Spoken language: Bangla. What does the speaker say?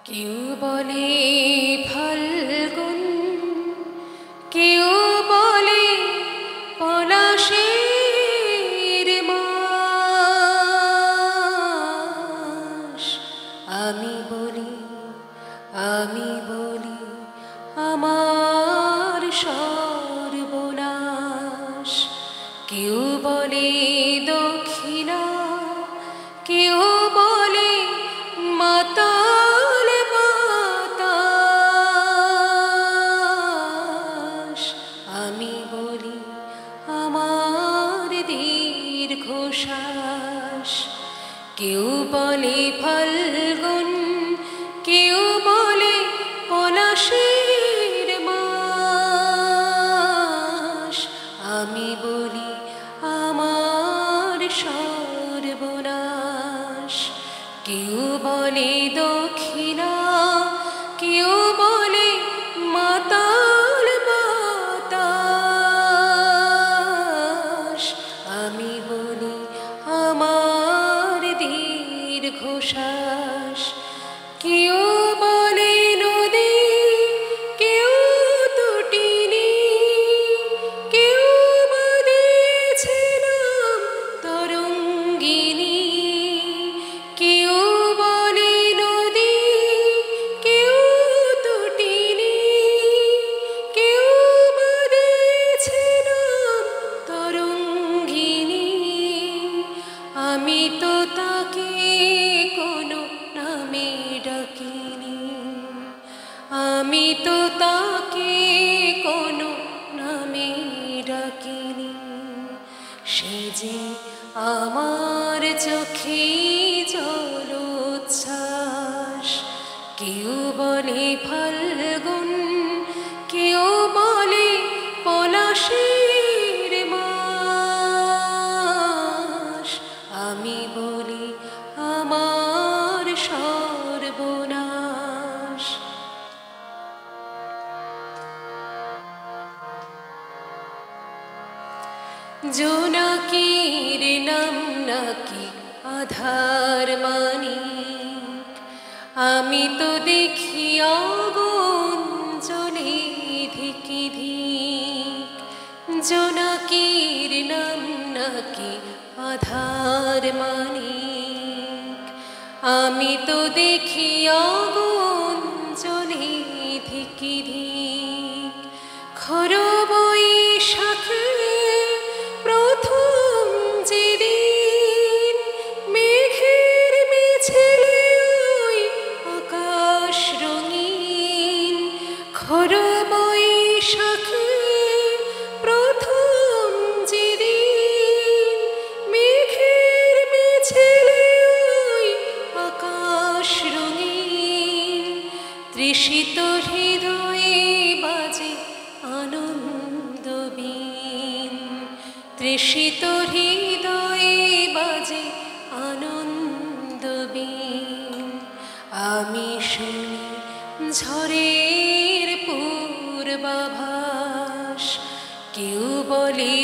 কেউ বলে ফাল্গুন, কেউ বলে পলাশের মাস। আমি বলি আমার সর্বনাশ। কেউ বলে দক্ষিণা, কেউ বলে মাতাল বাতাস। আমি বলি আমার দীর্ঘশ্বাস। কেউ বলে ফাল্গুন, কেউ বলে পলাশের মাস। আমি বলি আমার সর্বনাশ। কেউ বলে দক্ষিণা, কেউ বলে মাতাল বাতাস। আমি বলি আমার দীর্ঘশ্বাস। কেউ বলে নদী, কেউ তটিনী, কেউ বাঁধেছে নাম তরঙ্গিনী। কেউ বলে নদী, কেউ তটিনী, কেউ বাঁধেছে নাম তরঙ্গিনী। আমি তো তাকে কোনো নামে ডাকিনি, আমি তো তাকে কোনো নামে ডাকিনি। সে যে আমার চোখে জলোচ্ছ্বাস। কেউ বলে ফাল্গুন, কেউ বলে পলাশের মাস। আমি বলি আমার সর্বনাশ। জোনাকির নাম নাকি আধার মানিক। আমি তো দেখি আগুন জ্বলে ধিকি ধিক। জোনাকির নাম নাকি আধার মানিক। আমি তো দেখি আগুন জ্বলে ধিকি ধিক। খরা বৈশাখে প্রথম যেদিন মেঘের মিছিলে ওই আকাশ রঙিন। খরা বৈশাখে প্রথম যেদিন মেঘের মিছিলে ওই আকাশ রঙিন। তৃষিত হৃদয়ে বাজে আনন্দবীণ। তৃষিত হৃদয়ে বাজে আনন্দবীণ। আমি শুনি ঝড়ের পূর্বাভাস। কেউ বলে